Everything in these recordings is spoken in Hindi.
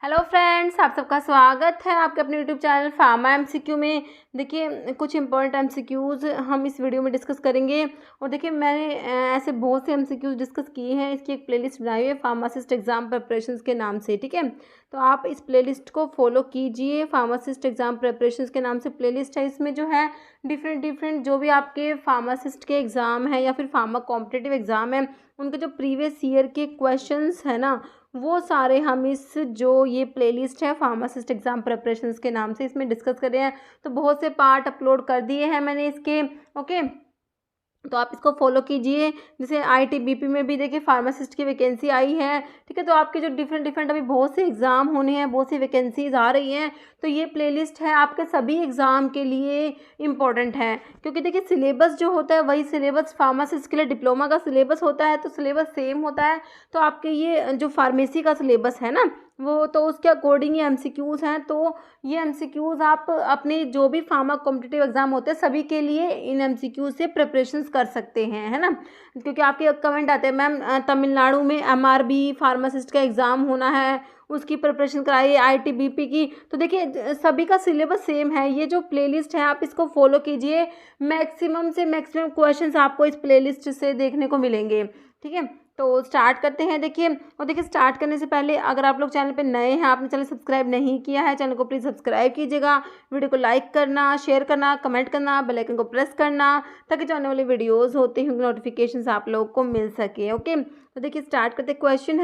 हेलो फ्रेंड्स, आप सबका स्वागत है आपके अपने यूट्यूब चैनल फार्मा एमसीक्यू में। देखिए, कुछ इंपॉर्टेंट एमसीक्यूज़ हम इस वीडियो में डिस्कस करेंगे। और देखिए, मैंने ऐसे बहुत से एमसीक्यूज़ डिस्कस किए हैं। इसकी एक प्लेलिस्ट बनाई हुई है फार्मासिस्ट एग्ज़ाम प्रिपरेशंस के नाम से, ठीक है। तो आप इस प्लेलिस्ट को फॉलो कीजिए। फार्मासिस्ट एग्ज़ाम प्रिपरेशंस के नाम से प्लेलिस्ट है। इसमें जो है डिफरेंट जो भी आपके फार्मासिस्ट के एग्ज़ाम है या फिर फार्मा कॉम्पिटिटिव एग्ज़ाम है, उनके जो प्रीवियस ईयर के क्वेश्चंस है ना, वो सारे हम इस जो ये प्लेलिस्ट है फार्मासिस्ट एग्ज़ाम प्रिपरेशंस के नाम से इसमें डिस्कस कर रहे हैं। तो बहुत से पार्ट अपलोड कर दिए हैं मैंने इसके, ओके। तो आप इसको फॉलो कीजिए। जैसे आईटीबीपी में भी देखिए फार्मासिस्ट की वैकेंसी आई है, ठीक है। तो आपके जो डिफरेंट अभी बहुत से एग्ज़ाम होने हैं, बहुत सी वैकेंसीज आ रही हैं। तो ये प्लेलिस्ट है आपके सभी एग्ज़ाम के लिए इम्पॉर्टेंट है, क्योंकि देखिए सिलेबस जो होता है वही सिलेबस फार्मासिस्ट के लिए डिप्लोमा का सिलेबस होता है, तो सिलेबस सेम होता है। तो आपके ये जो फार्मेसी का सिलेबस है ना, वो तो उसके अकॉर्डिंग ये एमसीक्यूज़ हैं। तो ये एमसीक्यूज़ आप अपने जो भी फार्मा कॉम्पिटिटिव एग्ज़ाम होते हैं सभी के लिए इन एमसीक्यूज़ से प्रिपरेशंस कर सकते हैं, है ना। क्योंकि आपके कमेंट आते हैं, मैम तमिलनाडु में एमआरबी फार्मासिस्ट का एग्ज़ाम होना है, उसकी प्रिपरेशन कराइए आईटीबीपी की। तो देखिए सभी का सिलेबस सेम है। ये जो प्लेलिस्ट है आप इसको फॉलो कीजिए। मैक्सिमम से मैक्सिमम क्वेश्चंस आपको इस प्लेलिस्ट से देखने को मिलेंगे, ठीक है। तो स्टार्ट करते हैं। देखिए, और देखिए स्टार्ट करने से पहले अगर आप लोग चैनल पे नए हैं, आपने चैनल सब्सक्राइब नहीं किया है, चैनल को प्लीज़ सब्सक्राइब कीजिएगा। वीडियो को लाइक करना, शेयर करना, कमेंट करना, बेल आइकन को प्रेस करना, ताकि जो आने वाली वीडियोज़ होती हैं नोटिफिकेशंस आप लोगों को मिल सके, ओके। तो देखिए स्टार्ट करते। क्वेश्चन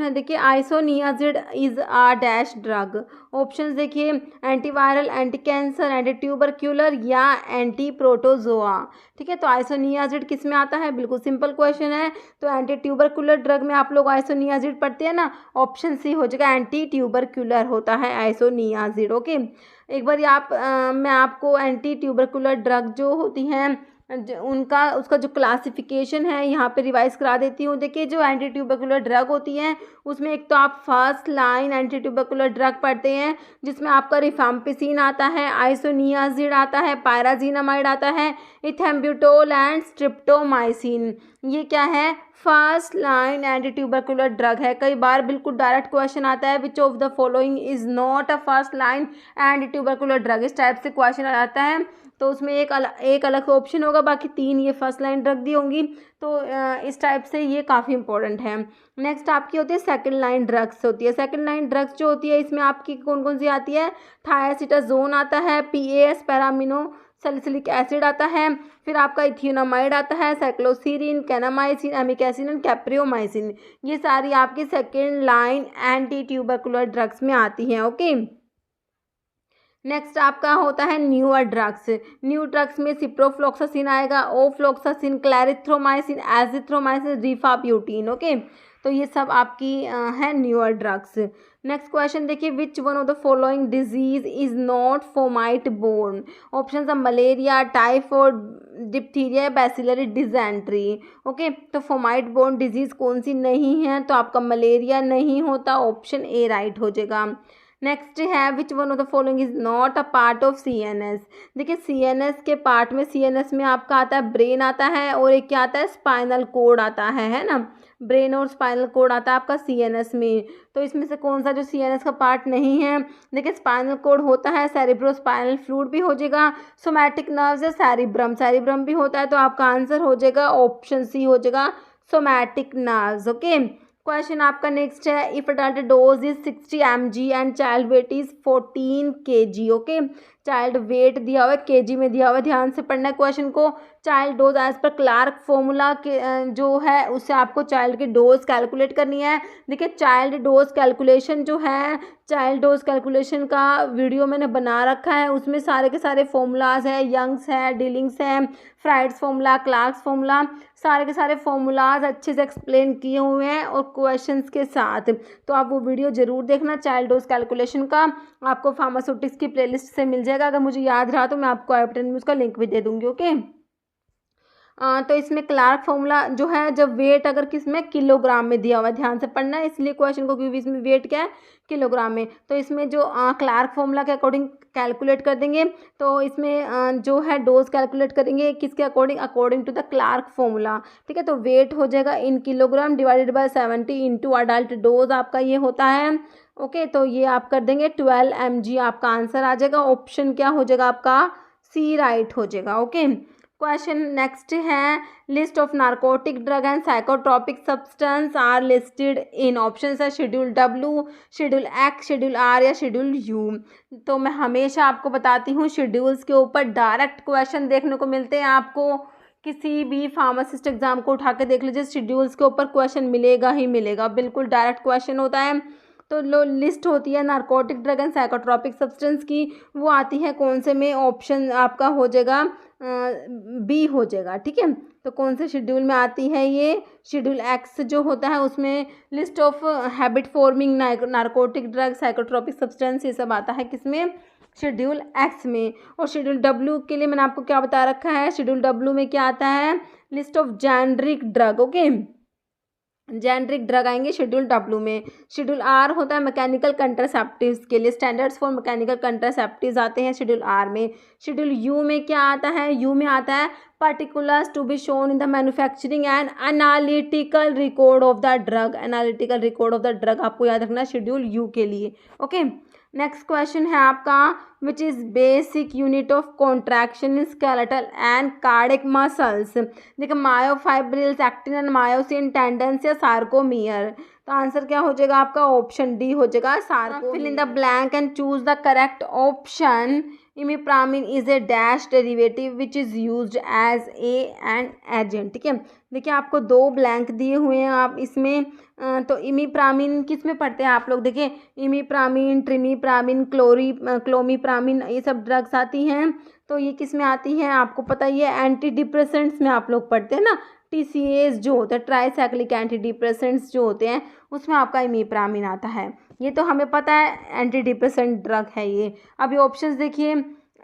है देखिए, isoniazid is a dash drug. Options देखिए, antiviral, anti cancer, anti tubercular या एंटी प्रोटोजोआ, ठीक है। तो आइसोनियाजिड किस में आता है? बिल्कुल सिंपल क्वेश्चन है। तो एंटी ट्यूबरक्यूलर ड्रग में आप लोग आइसोनियाजिड पढ़ते हैं ना, ऑप्शन सी हो जाएगा, एंटी ट्यूबरक्यूलर होता है आइसोनियाजिड, ओके। एक बार मैं आपको एंटी ट्यूबरक्यूलर ड्रग जो होती हैं उनका उसका जो क्लासिफिकेशन है यहाँ पे रिवाइज करा देती हूँ। देखिए, जो एंटी ट्यूबरकुलर ड्रग होती हैं उसमें एक तो आप first line anti tubercular drug पढ़ते हैं, जिसमें आपका रिफाम्पिसिन आता है, आइसोनियाजिड आता है, पायराजीनामाइड आता है, इथेम्ब्यूटोल एंड स्ट्रिप्टोमाइसिन। ये क्या है? First line anti tubercular drug है। कई बार बिल्कुल डायरेक्ट क्वेश्चन आता है, which of the following is not a first line anti tubercular drug, इस टाइप से क्वेश्चन आ जाता है। तो उसमें एक अलग ऑप्शन होगा, बाकी तीन ये फर्स्ट लाइन ड्रग दी होंगी। तो इस टाइप से ये काफ़ी इंपॉर्टेंट है। नेक्स्ट आपकी होती है सेकंड लाइन ड्रग्स होती है। सेकंड लाइन ड्रग्स जो होती है इसमें आपकी कौन कौन सी आती है? थायासिटाजोन आता है, पीएएस पैरामिनो सैलिसिलिक एसिड आता है, फिर आपका इथियोनामाइड आता है, साइक्लोसीरिन, कैनामाइसिन, एमिकैसिन एंड कैप्रियोमाइसिन। ये सारी आपकी second line anti tubercular drugs में आती हैं, ओके। नेक्स्ट आपका होता है न्यूअर ड्रग्स। न्यू ड्रग्स में सिप्रोफ्लोक्सासिन आएगा, ओफ्लोक्सासिन, क्लैरिथ्रोमाइसिन, एजिथ्रोमाइसिन, रिफाब्यूटिन, ओके। तो ये सब आपकी है न्यूअर ड्रग्स। नेक्स्ट क्वेश्चन देखिए, which one of the following disease is not fomite borne. Option है malaria, typhoid, diphtheria, bacillary dysentery, okay. तो फोमाइट बोर्न डिजीज कौन सी नहीं है? तो आपका मलेरिया नहीं होता, ऑप्शन ए राइट हो जाएगा। नेक्स्ट है, which one of the following is not a part of CNS. देखिए सीएनएस के पार्ट में, सीएनएस में आपका आता है ब्रेन आता है, और एक क्या आता है? स्पाइनल कोड आता है ना। ब्रेन और स्पाइनल कोड आता है आपका सीएनएस में। तो इसमें से कौन सा जो सीएनएस का पार्ट नहीं है? देखिए स्पाइनल कोड होता है, सेरिब्रोस्पाइनल फ्लूइड भी हो जाएगा, सोमैटिक नर्व्स है, सेरिब्रम भी होता है। तो आपका आंसर हो जाएगा ऑप्शन सी हो जाएगा, सोमैटिक नर्व्स, ओके। क्वेश्चन आपका नेक्स्ट है, if adult dose is 60 mg and child weight is 14 kg, okay. Child weight दिया हुआ है, केजी में दिया हुआ है, ध्यान से पढ़ना है क्वेश्चन को। चाइल्ड डोज एज पर क्लार्क फॉर्मूला के जो है उससे आपको चाइल्ड की डोज कैलकुलेट करनी है। देखिए चाइल्ड डोज कैलकुलेशन जो है, चाइल्ड डोज कैलकुलेशन का वीडियो मैंने बना रखा है, उसमें सारे के सारे फॉर्मूलाज है, यंग्स है, डिलिंग्स है, फ्राइड्स फॉर्मूला, क्लार्क्स फॉर्मूला, सारे के सारे फॉर्मूलाज अच्छे से एक्सप्लेन किए हुए हैं और क्वेश्चंस के साथ। तो आप वो वीडियो ज़रूर देखना चाइल्ड डोज कैलकुलेशन का, आपको फार्मास्यूटिक्स की प्लेलिस्ट से मिल जाएगा। अगर मुझे याद रहा तो मैं आपको आई बटन में उसका लिंक भी दे दूँगी, ओके। तो इसमें क्लार्क फॉर्मूला जो है, जब वेट अगर किस में किलोग्राम में दिया हुआ है, ध्यान से पढ़ना है इसलिए क्वेश्चन को, क्योंकि इसमें वेट क्या है किलोग्राम में, तो इसमें जो क्लार्क फॉर्मूला के अकॉर्डिंग कैलकुलेट कर देंगे। तो इसमें जो है डोज कैलकुलेट करेंगे किसके according, according to the Clark formula. ठीक है, तो वेट हो जाएगा in kilogram divided by 70 into adult dose आपका ये होता है। ओके, तो ये आप कर देंगे 12 mg, आपका आंसर आ जाएगा। ऑप्शन क्या हो जाएगा आपका, सी राइट हो जाएगा। ओके, क्वेश्चन नेक्स्ट है, list of narcotic drug and psychotropic substance are listed in. Option है schedule W, schedule X, schedule R या शेड्यूल U। तो मैं हमेशा आपको बताती हूँ शेड्यूल्स के ऊपर डायरेक्ट क्वेश्चन देखने को मिलते हैं आपको। किसी भी फार्मासिस्ट एग्जाम को उठा के देख लीजिए, शेड्यूल्स के ऊपर क्वेश्चन मिलेगा ही मिलेगा, बिल्कुल डायरेक्ट क्वेश्चन होता है। तो लो लिस्ट होती है narcotic drug and psychotropic substance की, वो आती है कौन से में, ऑप्शन आपका हो जाएगा बी हो जाएगा। ठीक है, तो कौन से शेड्यूल में आती है ये, शेड्यूल X जो होता है उसमें list of habit forming narcotic drug psychotropic substance ये सब आता है किसमें, शेड्यूल X में। और शेड्यूल W के लिए मैंने आपको क्या बता रखा है, शेड्यूल W में क्या आता है, list of generic drug. Okay, generic drug आएंगे शेड्यूल W में। शेड्यूल R होता है मैकेनिकल कंट्रासेप्टिव्स के लिए, स्टैंडर्ड्स फॉर मैकेनिकल कंट्रासेप्टिव्स आते हैं शेड्यूल R में। शेड्यूल U में क्या आता है, U में आता है particulars to be shown in the manufacturing and analytical record of the drug. Analytical record of the drug आपको याद रखना है शेड्यूल U के लिए। ओके, नेक्स्ट क्वेश्चन है आपका, which is basic unit of contraction in skeletal and cardiac muscles. देखिए myofibrils, actin and myosin, tendons या सार्कोमियर। तो आंसर क्या हो जाएगा आपका, ऑप्शन डी हो जाएगा sarco. Fill in the blank and choose the correct option. Imipramine is a dash derivative which is used as an agent. ठीक है, देखिए आपको दो ब्लैंक दिए हुए हैं आप इसमें, तो इमिप्रामिन किस में पढ़ते हैं आप लोग, देखिए इमिप्रामिन, ट्रिमिप्रामिन, क्लोमिप्रामिन ये सब ड्रग्स आती हैं। तो ये किस में आती हैं आपको पता ही है, एंटी डिप्रेसेंट्स में आप लोग पढ़ते हैं ना, TCAs जो होता है ट्राईसाइक्लिक एंटी डिप्रेसेंट्स जो होते हैं उसमें आपका इमिप्रामिन आता है। ये तो हमें पता है एंटी डिप्रेसेंट ड्रग है ये। अभी ऑप्शंस देखिए,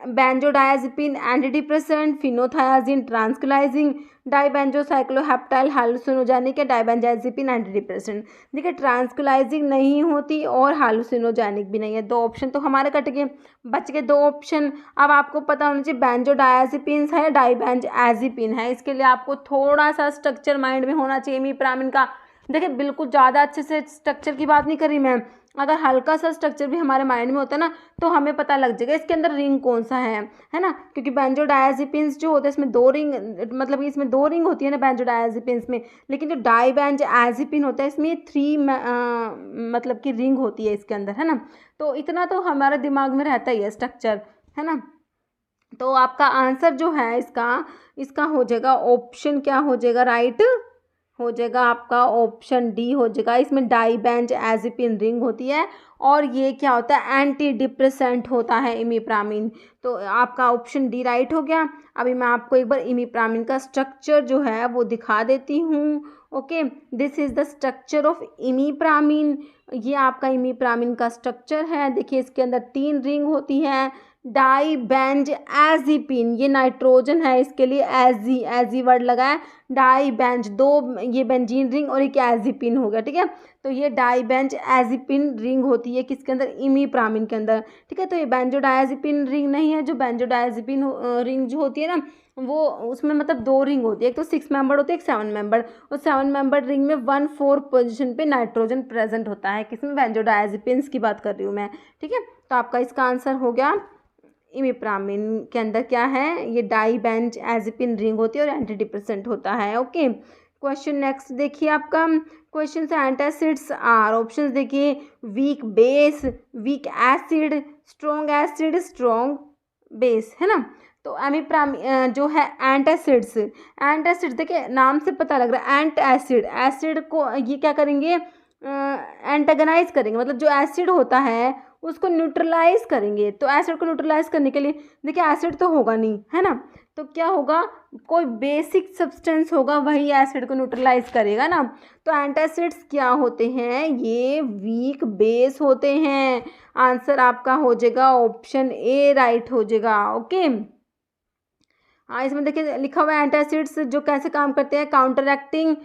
बेंजोडायाजेपिन एंटी डिप्रेसेंट, फिनोथायाजिन ट्रांसक्युलाइजिंग, डाइबेंजोसाइक्लोहेप्टाइल हालुसिनोजेनिक या डाइबेंजाइजेपिन एंटी डिप्रेसेंट। देखिए ट्रांसक्युलाइजिंग नहीं होती और हालुसिनोजेनिक भी नहीं है, दो ऑप्शन तो हमारे कट गए, बच गए दो ऑप्शन। अब आपको पता होना चाहिए बेंजोडायाजेपिन है डाइबेंजाइजेपिन है, इसके लिए आपको थोड़ा सा स्ट्रक्चर माइंड में होना चाहिए इमिप्रामिन का। देखिए बिल्कुल ज़्यादा अच्छे से स्ट्रक्चर की बात नहीं करी मैं, अगर हल्का सा स्ट्रक्चर भी हमारे माइंड में होता है ना तो हमें पता लग जाएगा इसके अंदर रिंग कौन सा है ना, क्योंकि बेंजोडायाजेपिन्स जो होते हैं इसमें दो रिंग, मतलब कि इसमें दो रिंग होती है ना बेंजोडायाजेपिन्स में, लेकिन जो डाइबेंजाजेपिन होता है इसमें 3 मतलब कि रिंग होती है इसके अंदर, है ना। तो इतना तो हमारे दिमाग में रहता ही है स्ट्रक्चर, है ना। तो आपका आंसर जो है इसका हो जाएगा ऑप्शन क्या हो जाएगा, राइट हो जाएगा आपका ऑप्शन डी हो जाएगा। इसमें डाइबेंजाजेपिन रिंग होती है और ये क्या होता है, एंटी डिप्रेसेंट होता है इमिप्रामिन। तो आपका ऑप्शन डी राइट हो गया। अभी मैं आपको एक बार इमिप्रामिन का स्ट्रक्चर जो है वो दिखा देती हूँ। Okay, this is the structure of imipramine. ये आपका इमिप्रामिन का स्ट्रक्चर है। देखिए इसके अंदर 3 रिंग होती है। डाइबेंजाजेपिन ये नाइट्रोजन है, इसके लिए एजी वर्ड लगा है। डाइबेंज 2 ये बेंजीन रिंग और एक एजिपिन हो गया, ठीक है। तो ये डाइबेंजाजेपिन रिंग होती है किसके अंदर, इमिप्रामिन के अंदर, ठीक है। तो ये बेंजोडायाजेपिन रिंग नहीं है, जो बेंजोडायाजेपिन रिंग जो होती है ना वो उसमें मतलब 2 रिंग होती है, एक तो 6 मेंबर होती है, एक 7 मेंबर। और 7 मेंबर रिंग में 1/4 पोजीशन पे नाइट्रोजन प्रेजेंट होता है, किसमें, बेंजोडायाजेपिन्स की बात कर रही हूँ मैं, ठीक है। तो आपका इसका आंसर हो गया इमिप्रामिन के अंदर क्या है, ये डाइबेंजाजेपिन रिंग होती है और एंटी डिप्रेसेंट होता है। ओके, क्वेश्चन नेक्स्ट देखिए आपका, क्वेश्चन से एंटासिड्स आर, ऑप्शंस देखिए, weak base, weak acid, strong base, है ना। तो इमिप्रामिन जो है एंटासिड्स देखिए नाम से पता लग रहा है, एसिड को ये क्या करेंगे, एंटागनाइज करेंगे, मतलब जो एसिड होता है उसको न्यूट्रलाइज करेंगे। तो एसिड को न्यूट्रलाइज करने के लिए देखिए एसिड तो होगा नहीं, है ना, तो क्या होगा, कोई बेसिक सब्सटेंस होगा वही एसिड को न्यूट्रलाइज करेगा ना। तो एंटासिड्स क्या होते हैं, ये वीक बेस होते हैं। आंसर आपका हो जाएगा ऑप्शन ए राइट हो जाएगा। ओके, हाँ, इसमें देखिए लिखा हुआ है एंटासिड्स जो कैसे काम करते हैं, काउंटर एक्टिंग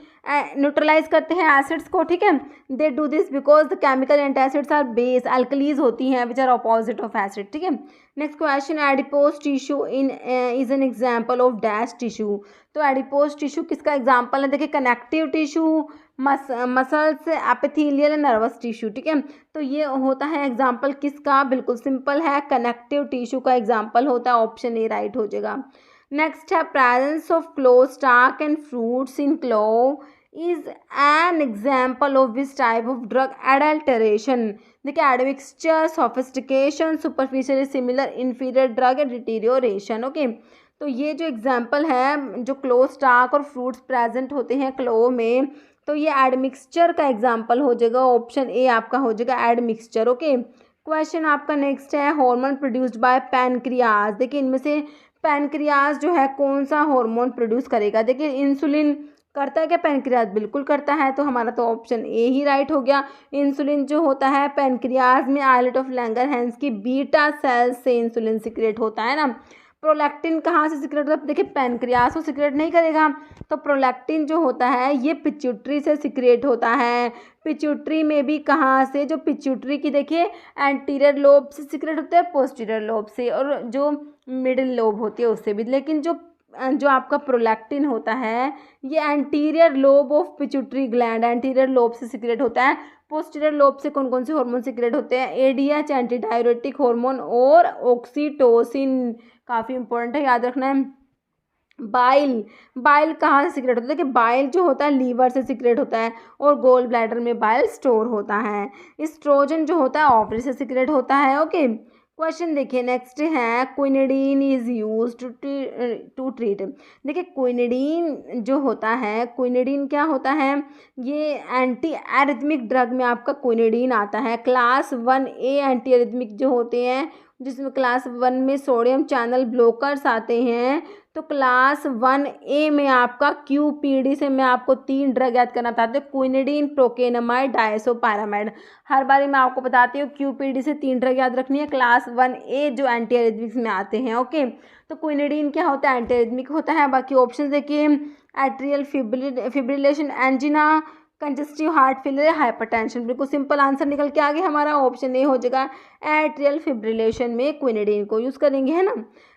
न्यूट्रलाइज करते हैं एसिड्स को, ठीक है। They do this because the chemical antacids are base, alkalies होती हैं which are opposite of acid, ठीक है। Next question, adipose tissue in is an example of dash tissue. तो एडिपोज टिश्यू किसका एग्जाम्पल है, देखिए connective tissue, muscles, epithelial, nervous tissue, ठीक है। तो ये होता है एग्जाम्पल किसका, बिल्कुल सिंपल है, कनेक्टिव टिश्यू का एग्जाम्पल होता है, ऑप्शन ए राइट हो जाएगा। नेक्स्ट है presence of clove stalk and fruits in clove is an example of which type of drug, adulteration. देखिए admixture, sophistication, superficially similar, inferior drug and deterioration, okay. तो ये जो एग्जाम्पल है, जो क्लो स्टार्क और फ्रूट्स प्रेजेंट होते हैं क्लो में, तो ये एडमिक्सचर का एग्जाम्पल हो जाएगा, ऑप्शन ए आपका हो जाएगा एडमिक्सचर, ओके। क्वेश्चन आपका नेक्स्ट है, हार्मोन प्रोड्यूस्ड बाय पैनक्रियाज। देखिए इनमें से पैनक्रियाज जो है कौन सा हार्मोन प्रोड्यूस करेगा, देखिए इंसुलिन करता है क्या पैनक्रियाज, बिल्कुल करता है, तो हमारा तो ऑप्शन ए ही राइट हो गया। इंसुलिन जो होता है पैनक्रियाज में आइलेट ऑफ लैंगरहैंस की बीटा सेल्स से इंसुलिन सिक्रेट होता है ना। प्रोलैक्टिन कहाँ से सिक्रेट होता है, देखिए पैनक्रियाज तो सिक्रेट नहीं करेगा, तो प्रोलैक्टिन जो होता है ये पिट्यूटरी से सिक्रेट होता है। पिट्यूटरी में भी कहाँ से, जो पिट्यूटरी की देखिए एंटीरियर लोब से सिक्रेट होता है, पोस्टीरियर लोब से, और जो मिडिल लोब होती है उससे भी। लेकिन जो आपका प्रोलैक्टिन होता है ये anterior lobe of pituitary gland, anterior lobe से सिक्रेट होता है। पोस्टीरियर लोब से कौन कौन से हार्मोन सिक्रेट होते हैं, एडीएच एंटी डायरेटिक हार्मोन और ऑक्सीटोसिन, काफ़ी इंपॉर्टेंट है, याद रखना है। बाइल कहाँ से सिक्रेट होता है, देखिए बाइल जो होता है लीवर से सिक्रेट होता है, और गोल ब्लैडर में बाइल स्टोर होता है। एस्ट्रोजन जो होता है ओवरी से सिक्रेट होता है, ओके। क्वेश्चन देखिए नेक्स्ट है, quinidine is use to treat. देखिए क्विनिडीन जो होता है, क्विनिडीन क्या होता है, ये एंटी एरिथमिक ड्रग में आपका क्विनिडीन आता है। क्लास 1A एंटी एरिथमिक जो होते हैं, जिसमें क्लास 1 में सोडियम चैनल ब्लॉकर्स आते हैं, तो क्लास 1A में आपका QPD से मैं आपको 3 ड्रग याद करना चाहती हूँ, क्विनिडीन, प्रोकेनामाइड, डायसोपैरामाइड। हर बारी मैं आपको बताती हूँ QPD से 3 ड्रग याद रखनी है, क्लास 1A जो एंटी एरिथमिक्स में आते हैं, ओके। तो क्विनिडीन क्या होता है, एंटी एरिथमिक होता है। बाकी ऑप्शन देखिए, atrial fibrillation, angina, congestive heart failure, hypertension. बिल्कुल सिंपल आंसर निकल के आ गया हमारा, ऑप्शन ए हो जाएगा, एट्रियल फिब्रिलेशन में क्विनिडीन को यूज़ करेंगे, है ना।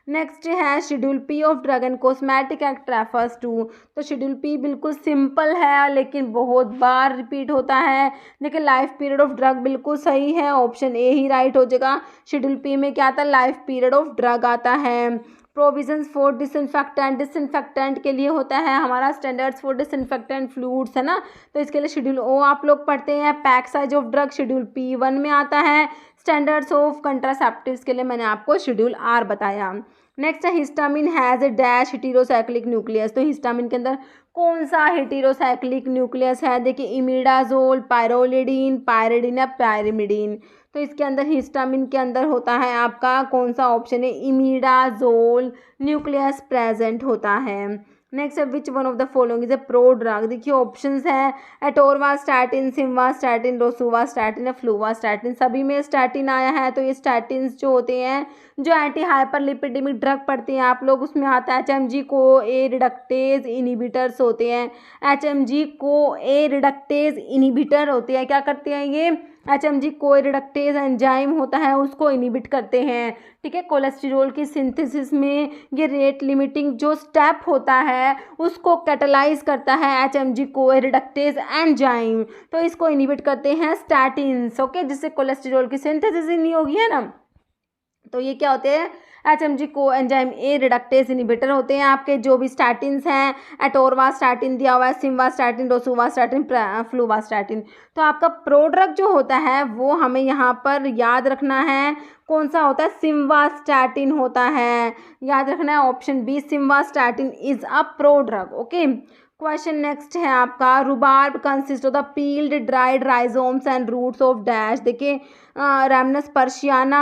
नेक्स्ट है schedule P of drug and cosmetic act refers to. तो शेड्यूल पी बिल्कुल सिंपल है लेकिन बहुत बार रिपीट होता है। देखिए लाइफ पीरियड ऑफ ड्रग बिल्कुल सही है, ऑप्शन ए ही राइट हो जाएगा। शेड्यूल पी में क्या आता है, लाइफ पीरियड ऑफ ड्रग आता है। प्रोविजंस फॉर डिसइंफेक्टेंट, डिसइंफेक्टेंट के लिए होता है हमारा स्टैंडर्ड्स फॉर डिसइंफेक्टेंट फ्लूइड्स, है ना। तो इसके लिए शेड्यूल ओ आप लोग पढ़ते हैं। Pack size of drug schedule P1 में आता है। स्टैंडर्ड्स ऑफ कंट्रासेप्टिव्स के लिए मैंने आपको शेड्यूल R बताया। नेक्स्ट है histamine has a dash heterocyclic nucleus. तो हिस्टामिन के अंदर कौन सा हेटेरोसाइक्लिक न्यूक्लियस है, देखिए इमिडाजोल, पायरोलिडीन, पायरिडीन या पायरिमिडीन। तो इसके अंदर हिस्टामिन के अंदर होता है आपका कौन सा, ऑप्शन है इमिडाजोल न्यूक्लियस प्रेजेंट होता है। नेक्स्ट है which one of the following is a pro drug. देखिए ऑप्शंस है एटोरवास्टैटिन, सिम्वास्टैटिन, रोसुवास्टैटिन या फ्लूवास्टैटिन। सभी में स्टैटिन आया है, तो ये स्टैटिन्स जो होते हैं जो एंटी हाइपरलिपिडेमिक ड्रग पढ़ते हैं आप लोग, उसमें आता है HMG को ए रिडक्टेज इनिबिटर्स होते हैं। HMG को ए रिडक्टेज इनिबिटर होते हैं, क्या करते हैं ये, HMG को रिडक्टेज एंजाइम होता है उसको इनिबिट करते हैं, ठीक है। कोलेस्टेरॉल की सिंथेसिस में ये रेट लिमिटिंग जो स्टेप होता है उसको कैटलाइज करता है HMG को रिडक्टेज एंजाइम, तो इसको इनिबिट करते हैं स्टैटिन्स, ओके, जिससे कोलेस्टेरॉल की सिंथेसिस ही नहीं होगी, है ना। तो ये क्या होते हैं, HMG को एंजाइम ए रिडक्टेज इनिबिटर होते हैं आपके। जो भी स्टैटिन्स हैं, एटोरवास्टैटिन दिया हुआ है, सिम्वास्टैटिन, रोसुवास्टैटिन, फ्लूवास्टैटिन। तो आपका प्रोड्रग जो होता है वो हमें यहाँ पर याद रखना है, कौन सा होता है, सिम्वास्टैटिन होता है, याद रखना है option B, simvastatin is a prodrug, okay. Question next है आपका, rhubarb consist of the peeled dried rhizomes and roots of dash. देखिए रैमनस पर्शियाना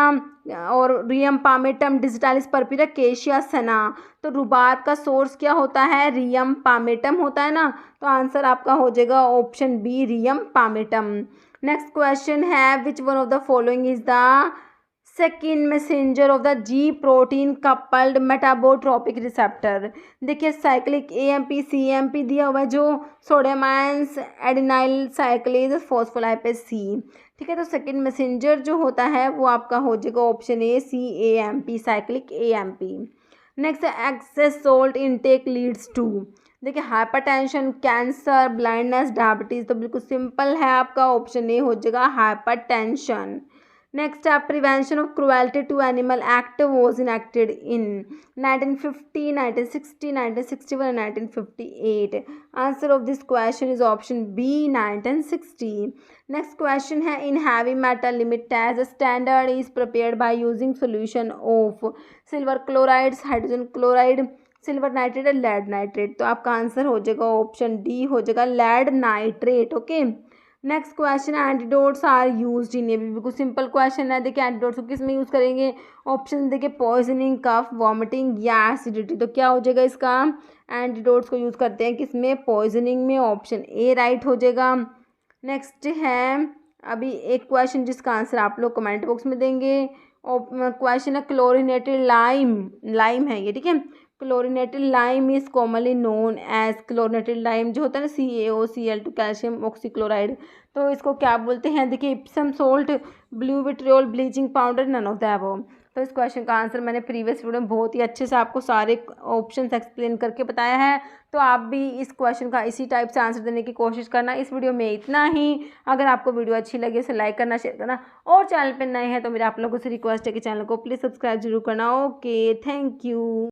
और रियम पामेटम, डिजिटालिस परपिरा, केशिया सना। तो रुबार्ब का सोर्स क्या होता है, रियम पामेटम होता है ना, तो आंसर आपका हो जाएगा ऑप्शन बी, रियम पामेटम। नेक्स्ट क्वेश्चन है which one of the following is the second messenger of the G protein coupled metabotropic receptor. देखिए साइक्लिक AMP CMP दिया हुआ है जो sodium ions adenylyl cyclase phospholipase C। ठीक है, तो सेकेंड मैसेंजर जो होता है वो आपका हो जाएगा option A CAMP cyclic AMP। Next है excess salt intake leads to. देखिए हाइपरटेंशन, कैंसर, ब्लाइंडनेस, डायबिटीज़, तो बिल्कुल सिंपल है आपका ऑप्शन ए हो जाएगा हाइपरटेंशन। नेक्स्ट है prevention of cruelty to animal act was enacted in 1950, 1960, 1961 1958। Answer of this question is option B 1960। Next question है in heavy metal limit test standard is prepared by using solution of silver chlorides, hydrogen chloride, silver nitrate और लेड नाइट्रेट। तो आपका आंसर हो जाएगा ऑप्शन डी हो जाएगा lead nitrate. Okay, next question है एंटीडोट्स आर यूज्ड इन, ये भी बिल्कुल सिंपल क्वेश्चन है। देखिए एंटीडोट्स को किस में यूज़ करेंगे, ऑप्शन देखिए पॉइजनिंग, कफ, वॉमिटिंग या एसिडिटी। तो क्या हो जाएगा इसका, एंटीडोट्स को यूज़ करते हैं किस में, पॉइजनिंग में, ऑप्शन ए राइट हो जाएगा। नेक्स्ट है अभी एक क्वेश्चन जिसका आंसर आप लोग कमेंट बॉक्स में देंगे। क्वेश्चन है क्लोरिनेटेड लाइम, लाइम है ये, ठीक है। Chlorinated lime is commonly known as, chlorinated lime जो होता है ना CaOCl2 कैल्शियम ऑक्सीक्लोराइड, तो इसको क्या बोलते हैं, देखिए Epsom salt, blue vitriol, bleaching powder, none of the above. तो इस क्वेश्चन का आंसर मैंने प्रीवियस वीडियो में बहुत ही अच्छे से आपको सारे ऑप्शंस एक्सप्लेन करके बताया है, तो आप भी इस क्वेश्चन का इसी टाइप से आंसर देने की कोशिश करना। इस वीडियो में इतना ही। अगर आपको वीडियो अच्छी लगे उसे लाइक करना, शेयर करना, और चैनल पर नए हैं तो मेरे आप लोगों से रिक्वेस्ट है कि चैनल को प्लीज़ सब्सक्राइब जरूर करना। Okay, thank you.